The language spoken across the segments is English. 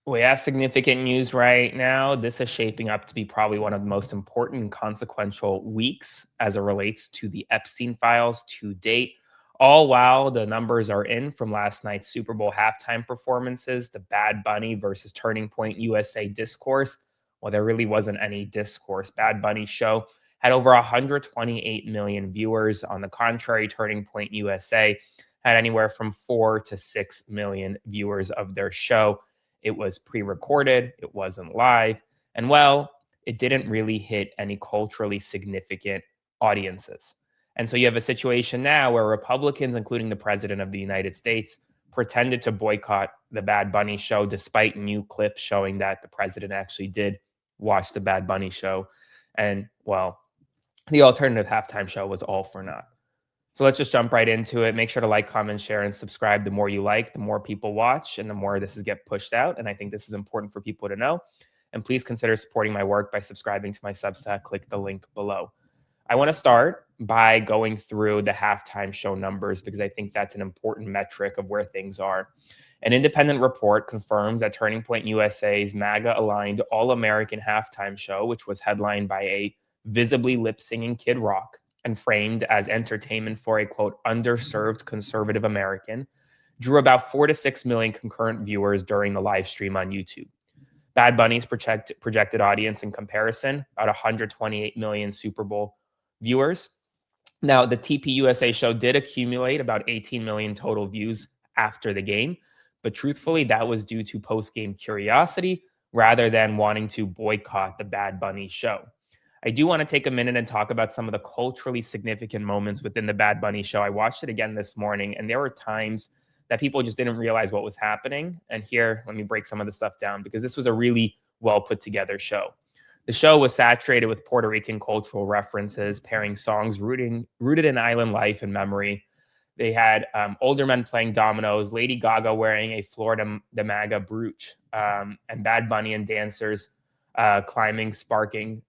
We have significant news right now. This is shaping up to be probably one of the most important and consequential weeks as it relates to the Epstein files to date. All while the numbers are in from last night's Super Bowl halftime performances, the Bad Bunny versus Turning Point USA discourse. Well, there really wasn't any discourse. Bad Bunny's show had over 128 million viewers. On the contrary, Turning Point USA had anywhere from 4 to 6 million viewers of their show. It was pre recorded, it wasn't live, and well, it didn't really hit any culturally significant audiences. And so you have a situation now where Republicans, including the president of the United States, pretended to boycott the Bad Bunny show despite new clips showing that the president actually did watch the Bad Bunny show. And well, the alternative halftime show was all for naught. So let's just jump right into it. Make sure to like, comment, share, and subscribe. The more you like, the more people watch, and the more this is get pushed out. And I think this is important for people to know. And please consider supporting my work by subscribing to my Substack. Click the link below. I want to start by going through the halftime show numbers because I think that's an important metric of where things are. An independent report confirms that Turning Point USA's MAGA-aligned All-American halftime show, which was headlined by a visibly lip-singing Kid Rock, and framed as entertainment for a, quote, underserved conservative American, drew about 4 to 6 million concurrent viewers during the live stream on YouTube. Bad Bunny's projected audience in comparison, about 128 million Super Bowl viewers. Now, the TPUSA show did accumulate about 18 million total views after the game, but truthfully, that was due to post-game curiosity rather than wanting to boycott the Bad Bunny show. I do want to take a minute and talk about some of the culturally significant moments within the Bad Bunny show. I watched it again this morning, and there were times that people just didn't realize what was happening. And here, let me break some of the stuff down because this was a really well put together show. The show was saturated with Puerto Rican cultural references, pairing songs rooted in island life and memory. They had older men playing dominoes, Lady Gaga wearing a Florida the MAGA brooch, and Bad Bunny and dancers climbing sparking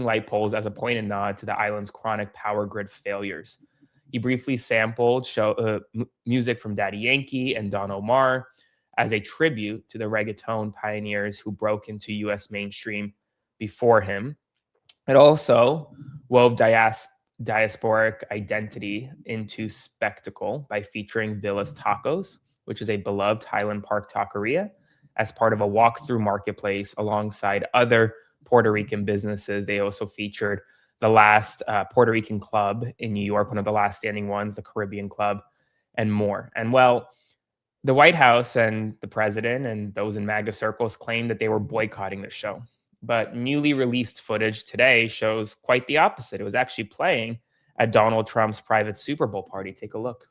light poles as a pointed nod to the island's chronic power grid failures. He briefly sampled music from Daddy Yankee and Don Omar as a tribute to the reggaeton pioneers who broke into U.S. mainstream before him. It also wove diasporic identity into spectacle by featuring Villa's Tacos, which is a beloved Highland Park taqueria, as part of a walk-through marketplace alongside other Puerto Rican businesses. They also featured the last Puerto Rican club in New York, one of the last standing ones, the Caribbean Club, and more. And well, the White House and the president and those in MAGA circles claimed that they were boycotting the show. But newly released footage today shows quite the opposite. It was actually playing at Donald Trump's private Super Bowl party. Take a look.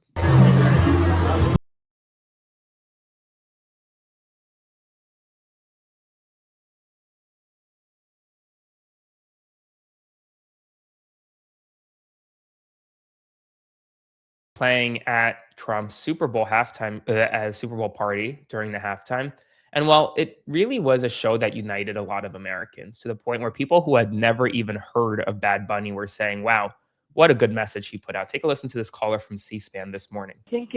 Playing at Trump's Super Bowl Super Bowl party during the halftime. And while it really was a show that united a lot of Americans to the point where people who had never even heard of Bad Bunny were saying, wow, what a good message he put out. Take a listen to this caller from C-SPAN this morning. I think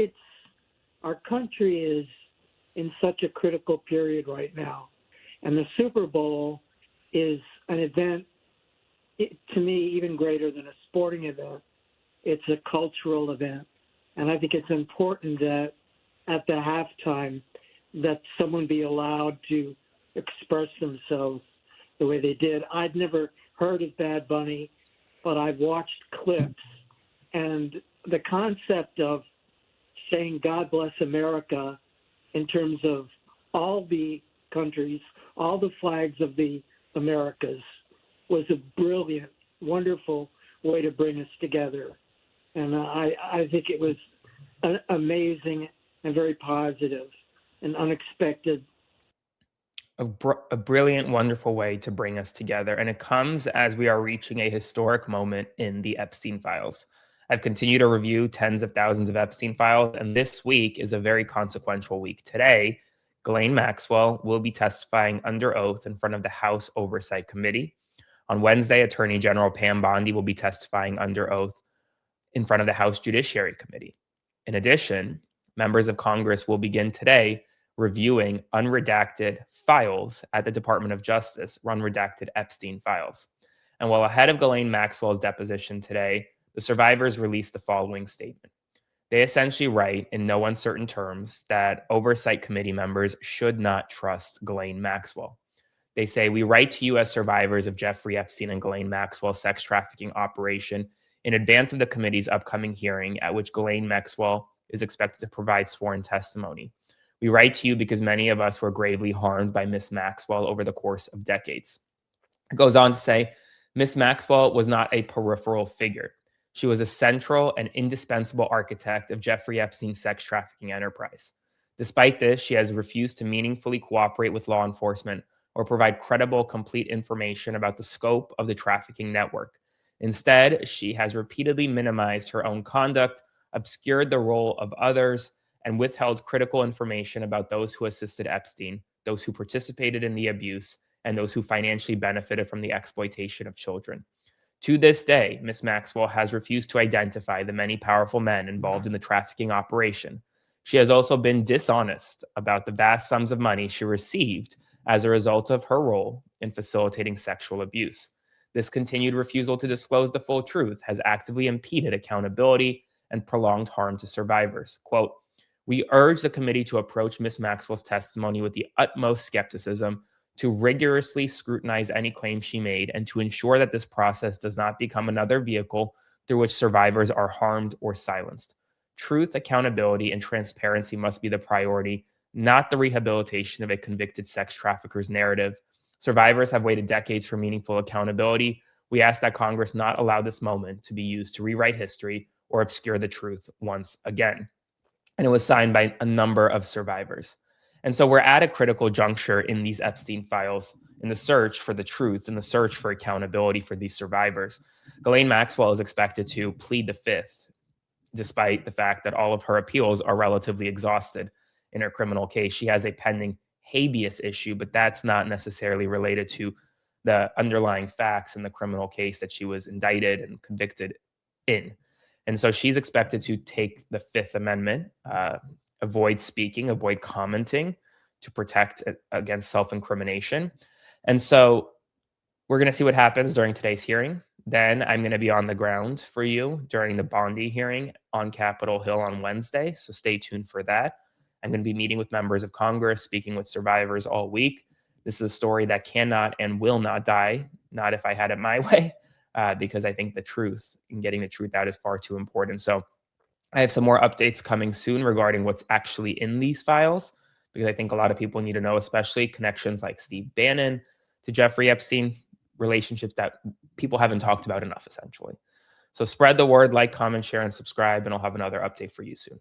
our country is in such a critical period right now. And the Super Bowl is an event, to me, even greater than a sporting event. It's a cultural event. And I think it's important that at the halftime that someone be allowed to express themselves the way they did. I'd never heard of Bad Bunny, but I've watched clips. And the concept of saying God bless America in terms of all the countries, all the flags of the Americas was a brilliant, wonderful way to bring us together. And I think it was amazing and very positive and unexpected. A brilliant, wonderful way to bring us together. And it comes as we are reaching a historic moment in the Epstein files. I've continued to review tens of thousands of Epstein files, and this week is a very consequential week. Today, Ghislaine Maxwell will be testifying under oath in front of the House Oversight Committee. On Wednesday, Attorney General Pam Bondi will be testifying under oath in front of the House Judiciary Committee. In addition, members of Congress will begin today reviewing unredacted files at the Department of Justice, unredacted Epstein files. And while ahead of Ghislaine Maxwell's deposition today, the survivors released the following statement. They essentially write in no uncertain terms that oversight committee members should not trust Ghislaine Maxwell. They say, we write to you as survivors of Jeffrey Epstein and Ghislaine Maxwell's sex trafficking operation in advance of the committee's upcoming hearing at which Ghislaine Maxwell is expected to provide sworn testimony. We write to you because many of us were gravely harmed by Miss Maxwell over the course of decades. It goes on to say, Miss Maxwell was not a peripheral figure. She was a central and indispensable architect of Jeffrey Epstein's sex trafficking enterprise. Despite this, she has refused to meaningfully cooperate with law enforcement or provide credible, complete information about the scope of the trafficking network. Instead, she has repeatedly minimized her own conduct, obscured the role of others, and withheld critical information about those who assisted Epstein, those who participated in the abuse, and those who financially benefited from the exploitation of children. To this day, Ms. Maxwell has refused to identify the many powerful men involved in the trafficking operation. She has also been dishonest about the vast sums of money she received as a result of her role in facilitating sexual abuse. This continued refusal to disclose the full truth has actively impeded accountability and prolonged harm to survivors. Quote, we urge the committee to approach Ms. Maxwell's testimony with the utmost skepticism, to rigorously scrutinize any claim she made, and to ensure that this process does not become another vehicle through which survivors are harmed or silenced. Truth, accountability, and transparency must be the priority, not the rehabilitation of a convicted sex trafficker's narrative. Survivors have waited decades for meaningful accountability. We ask that Congress not allow this moment to be used to rewrite history or obscure the truth once again. And it was signed by a number of survivors. And so we're at a critical juncture in these Epstein files, in the search for the truth, in the search for accountability for these survivors. Ghislaine Maxwell is expected to plead the fifth, despite the fact that all of her appeals are relatively exhausted in her criminal case. She has a pending habeas issue, but that's not necessarily related to the underlying facts in the criminal case that she was indicted and convicted in. And so she's expected to take the Fifth Amendment, avoid speaking, avoid commenting, to protect against self-incrimination. And so we're going to see what happens during today's hearing. Then I'm going to be on the ground for you during the Bondi hearing on Capitol Hill on Wednesday. So stay tuned for that. I'm going to be meeting with members of Congress, speaking with survivors all week. This is a story that cannot and will not die, not if I had it my way, because I think the truth and getting the truth out is far too important. So I have some more updates coming soon regarding what's actually in these files, because I think a lot of people need to know, especially connections like Steve Bannon to Jeffrey Epstein, relationships that people haven't talked about enough, essentially. So spread the word, like, comment, share, and subscribe, and I'll have another update for you soon.